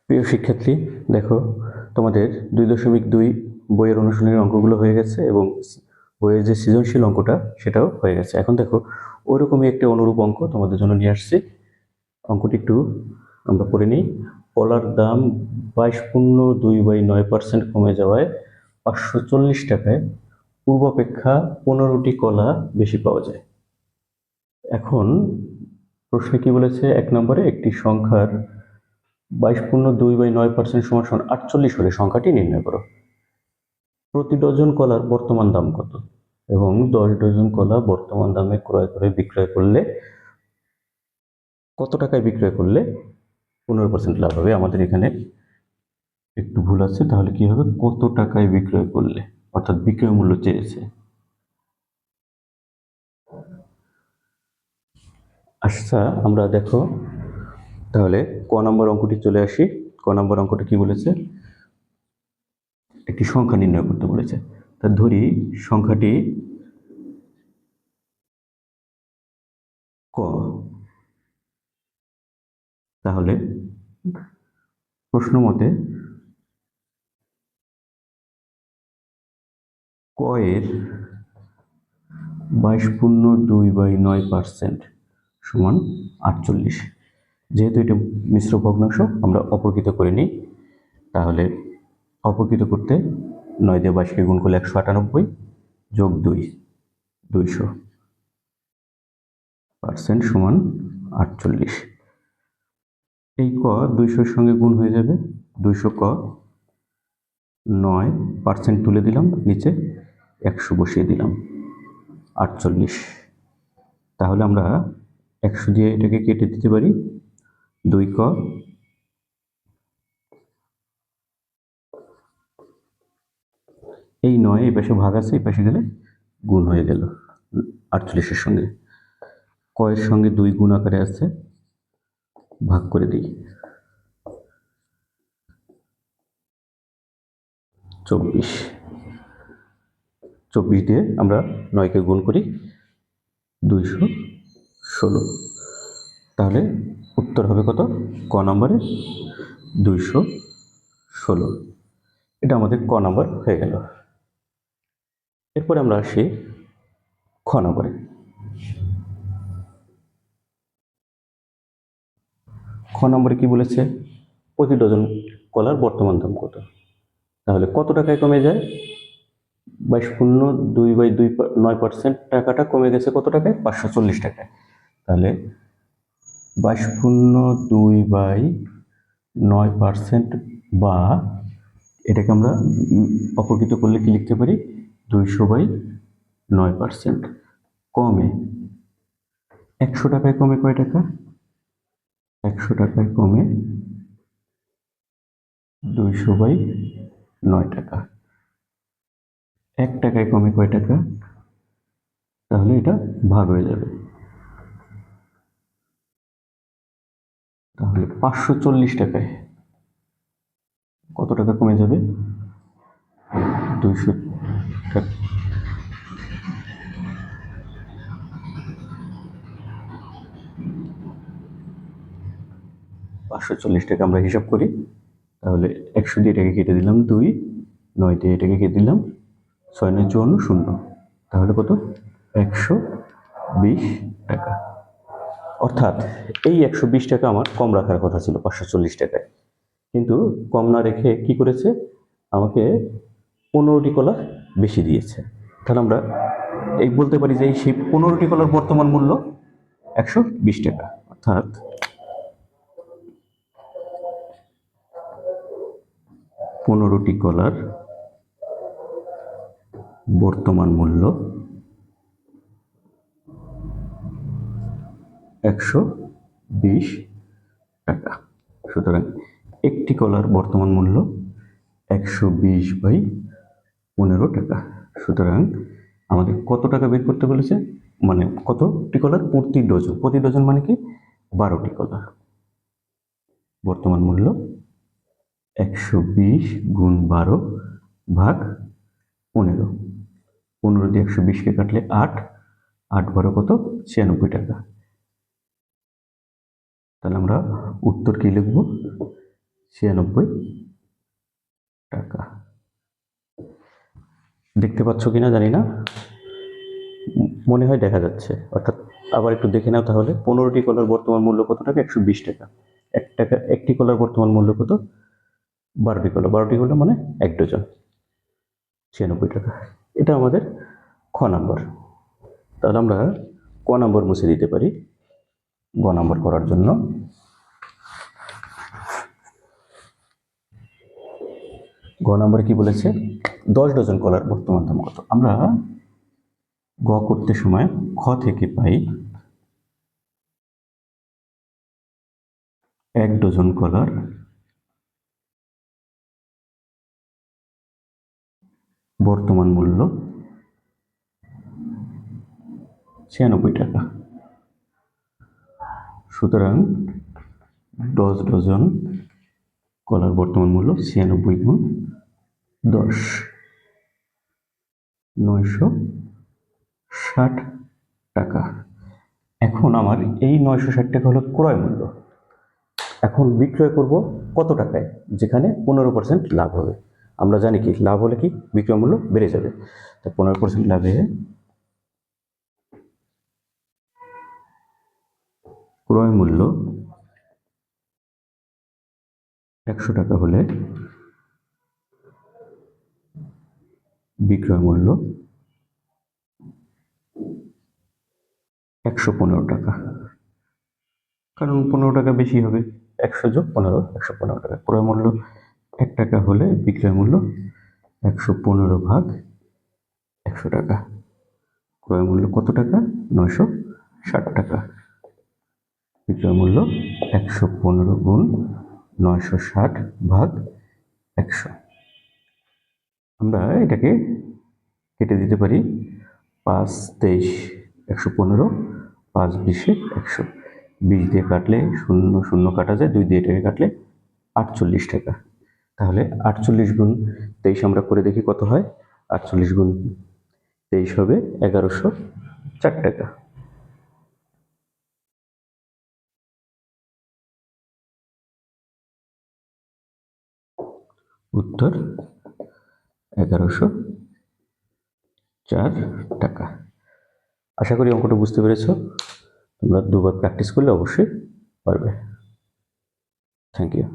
প্রিয় শিক্ষার্থী, দেখো তোমাদের 2.2 বইয়ের অনুশীলনের অঙ্কগুলো হয়ে গেছে এবং বইয়ের যে সৃজনশীল অঙ্কটা সেটাও হয়ে গেছে। এখন দেখো ওরকমই একটা অনুরূপ অঙ্ক তোমাদের জন্য নিয়ে আসছি। অঙ্কটি একটু আমরা পড়ে নিই। কলার দাম 22.2/9% কমে যাওয়ায় 540 টাকায় পূর্বাপেক্ষা 15টি কলা বেশি পাওয়া যায়। এখন প্রশ্নে কি বলেছে, 1 নম্বরে একটি সংখ্যার 22.2/9% সমান 48 হলে সংখ্যাটি নির্ণয় করো। প্রতি ডজন কলার বর্তমান দাম কত এবং 10 ডজন কলা বর্তমান দামে ক্রয় করে বিক্রয় করলে কত টাকায় বিক্রয় করলে 15% লাভ হবে। আমাদের এখানে একটু ভুল আছে, তাহলে কি হবে, কত টাকায় বিক্রয় করলে, অর্থাৎ বিক্রয় মূল্য চেয়েছে। আচ্ছা, আমরা দেখো তাহলে ক নম্বর অঙ্কটি চলে আসি। ক নম্বর অঙ্কটি কি বলেছে, একটি সংখ্যা নির্ণয় করতে বলেছে। তা ধরি সংখ্যাটি ক। তাহলে প্রশ্ন মতে ক এর 22.2/9% সমান 48। যেহেতু এটা মিশ্র ভগ্নাংশ, আমরা অপরকৃত করে নিই। তাহলে অপরকৃত করতে 9 দিয়ে 22কে গুণ করলে 198 যোগ 2 200% সমান 48। এই ক 200-র সঙ্গে গুণ হয়ে যাবে, 200 ক, 9% তুলে দিলাম, নিচে 100 বসিয়ে দিলাম, 48। তাহলে আমরা 100 দিয়ে এটাকে কেটে দিতে পারি। 2 ক, এই 9 এই পাশে ভাগ আছে, এই পাশে গেলে গুণ হয়ে গেল 48-এর সঙ্গে। ক এর সঙ্গে 2 গুণ আকারে আছে, ভাগ করে দিই, 24। 24 দিয়ে আমরা 9কে গুণ করি, 216। তাহলে উত্তর হবে কত, ক নম্বরে 216। এটা আমাদের ক নম্বর হয়ে গেল। এরপরে আমরা আসি খ নম্বরে। খ নম্বরে কি বলেছে, প্রতি ডজন কলার বর্তমান দাম কত। তাহলে কত টাকায় কমে যায়, 22.2/9% টাকাটা কমে গেছে কত টাকায়, 540 টাকায়। তাহলে 22.2/9% বা এটাকে আমরা অপরকৃত করলে কি লিখতে পারি, 200/9% কমে 100 টাকায় কমে কয় টাকা, 100 টাকায় কমে 200/9 টাকা। 1 টাকায় কমে কয় টাকা, তাহলে এটা ভাগ হয়ে যাবে। তাহলে 540 টাকায় কত টাকা কমে যাবে, 200 টাকা। 540 টাকা আমরা হিসাব করি। তাহলে 100 দিয়ে এটাকে কেটে দিলাম 2, 9 দিয়ে এটাকে কেটে দিলাম 6, 9, 54, 0। তাহলে কত, 120 টাকা। অর্থাৎ এই 120 টাকা আমার কম রাখার কথা ছিল 540 টাকায়, কিন্তু কম না রেখে কি করেছে, আমাকে 15টি কলা বেশি দিয়েছে। তাহলে আমরা এই বলতে পারি যে সেই 15টি কলার বর্তমান মূল্য 120 টাকা। অর্থাৎ 15টি কলার বর্তমান মূল্য 120 টাকা। সুতরাং একটি কলার বর্তমান মূল্য 120/15 টাকা। সুতরাং আমাদের কত টাকা বের করতে বলেছে, মানে কতটি কলার, প্রতি ডজন। প্রতি ডজন মানে কি, 12টি কলা। বর্তমান মূল্য 120 গুণ 12 ভাগ 15। 15 দিয়ে 120কে কাটলে 8, 8 12 কত, 96 টাকা। তাহলে আমরা উত্তর কি লিখব, 96 টাকা। দেখতে পাচ্ছ কিনা জানি না, মনে হয় দেখা যাচ্ছে। অর্থাৎ আবার একটু দেখে নাও তাহলে। 15টি কলার বর্তমান মূল্য কত টাকা? 120 টাকা। একটি কলার বর্তমান মূল্য কত? 12টি কলা। 12টি কলা মানে 1 ডজন, 96 টাকা। এটা আমাদের খ নাম্বার। তাহলে আমরা ক নাম্বার মুছে দিতে পারি। গ নাম্বার করার জন্য গ নাম্বার কি বলেছে? 10 ডজন কলার বর্তমান দাম কত? আমরা গ করতে সময় খ থেকে পাই 1 ডজন কলার বর্তমান মূল্য 96 টাকা। সুতরাং 10 ডজন কলার বর্তমান মূল্য 96 গুণ 10, 960 টাকা। এখন আমার এই 960 টাকা হলো ক্রয় মূল্য। এখন বিক্রয় করব কত টাকায়? যেখানে 15% লাভ হবে। আমরা জানি কি লাভ হলে কি বিক্রয় মূল্য বেড়ে যাবে। তো 15% লাভে ক্রয় মূল্য 100 টাকা হলে বিক্রয় মূল্য 115 টাকা। কারণ 15 টাকা বেশি হবে। 100 যোগ 15, 115 টাকা। ক্রয় মূল্য 1 টাকা হলে বিক্রয় মূল্য 115 ভাগ 100 টাকা। ক্রয় মূল্য কত টাকা? 960 টাকা। বিক্রয় মূল্য 115 গুণ 960 ভাগ 100। আমরা এটাকে কেটে দিতে পারি। 5 23 115, 5 20 100। 20 দিয়ে কাটলে 0 0 কাটা যায়, 2 দিয়ে এটাকে কাটলে 48 টাকা। তাহলে 48 গুণ 23 আমরা করে দেখি কত হয়। 48 গুণ 23 হবে 1104 টাকা। উত্তর 1104 টাকা। আশা করি অঙ্কটা বুঝতে পেরেছ। তোমরা দুবার প্র্যাকটিস করলে অবশ্যই পারবে। Thank you.